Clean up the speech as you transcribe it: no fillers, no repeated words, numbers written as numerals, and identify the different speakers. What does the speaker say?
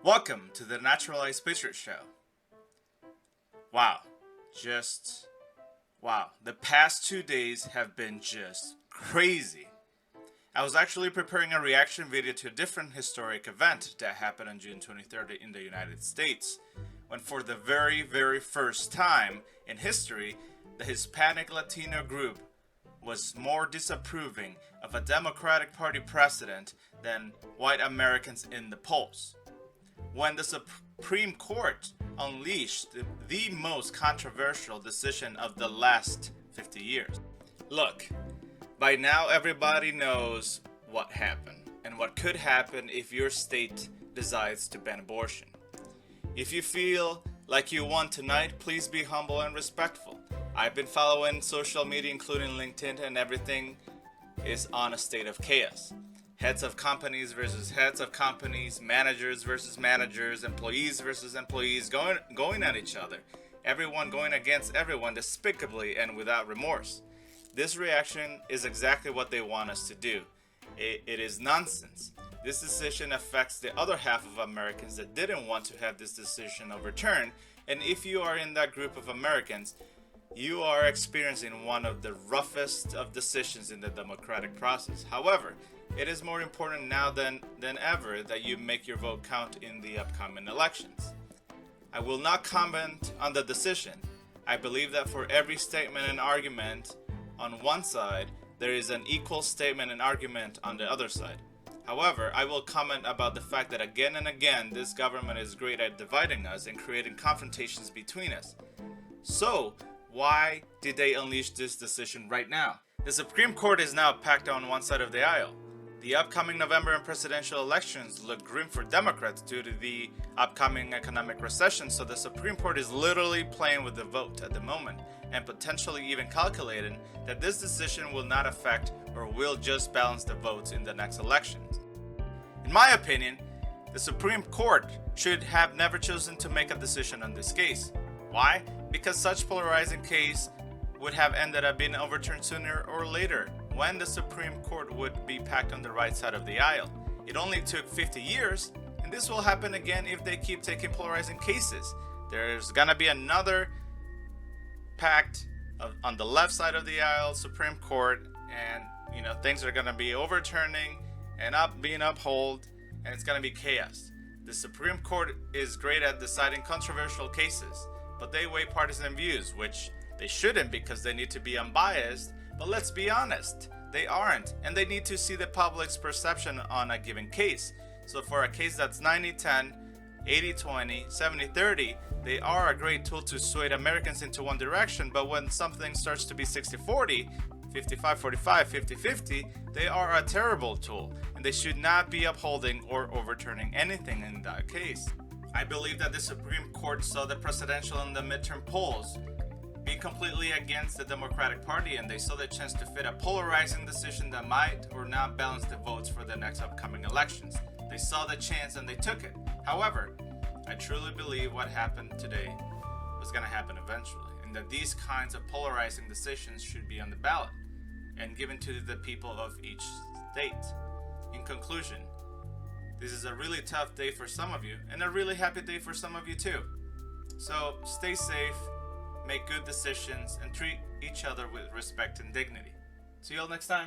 Speaker 1: Welcome to the Naturalized Patriot Show. Wow, wow. The past 2 days have been just crazy. I was actually preparing a reaction video to a different historic event that happened on June 23rd in the United States, when for the very first time in history, the Hispanic Latino group was more disapproving of a Democratic Party president than white Americans in the polls. When the Supreme Court unleashed the most controversial decision of the last 50 years. Look, by now everybody knows what happened and what could happen if your state decides to ban abortion. If you feel like you won tonight, please be humble and respectful. I've been following social media, including LinkedIn, and everything is on a state of chaos. Heads of companies versus heads of companies, managers versus managers, employees versus employees going at each other. Everyone going against everyone despicably and without remorse. This reaction is exactly what they want us to do. It is nonsense. This decision affects the other half of Americans that didn't want to have this decision overturned, and if you are in that group of Americans, you are experiencing one of the roughest of decisions in the democratic process. However, it is more important now than ever that you make your vote count in the upcoming elections. I will not comment on the decision. I believe that for every statement and argument on one side, there is an equal statement and argument on the other side. However, I will comment about the fact that again and again, this government is great at dividing us and creating confrontations between us. So, why did they unleash this decision right now? The Supreme Court is now packed on one side of the aisle. The upcoming November and presidential elections look grim for Democrats due to the upcoming economic recession, so the Supreme Court is literally playing with the vote at the moment and potentially even calculating that this decision will not affect or will just balance the votes in the next elections. In my opinion, the Supreme Court should have never chosen to make a decision on this case. Why? Because such polarizing case would have ended up being overturned sooner or later, when the Supreme Court would be packed on the right side of the aisle. It only took 50 years, and this will happen again if they keep taking polarizing cases. There's gonna be another packed on the left side of the aisle Supreme Court, and things are gonna be overturning and being upheld, and it's gonna be chaos. The Supreme Court is great at deciding controversial cases, but they weigh partisan views, which they shouldn't because they need to be unbiased. But let's be honest, they aren't, and they need to see the public's perception on a given case. So for a case that's 90-10, 80-20, 70-30, they are a great tool to sway Americans into one direction, but when something starts to be 60-40, 55-45, 50-50, they are a terrible tool, and they should not be upholding or overturning anything in that case. I believe that the Supreme Court saw the presidential and the midterm polls be completely against the Democratic Party, and they saw the chance to fit a polarizing decision that might or not balance the votes for the next upcoming elections. They saw the chance and they took it. However, I truly believe what happened today was going to happen eventually, and that these kinds of polarizing decisions should be on the ballot and given to the people of each state. In conclusion, this is a really tough day for some of you and a really happy day for some of you too. So stay safe, make good decisions, and treat each other with respect and dignity. See you all next time.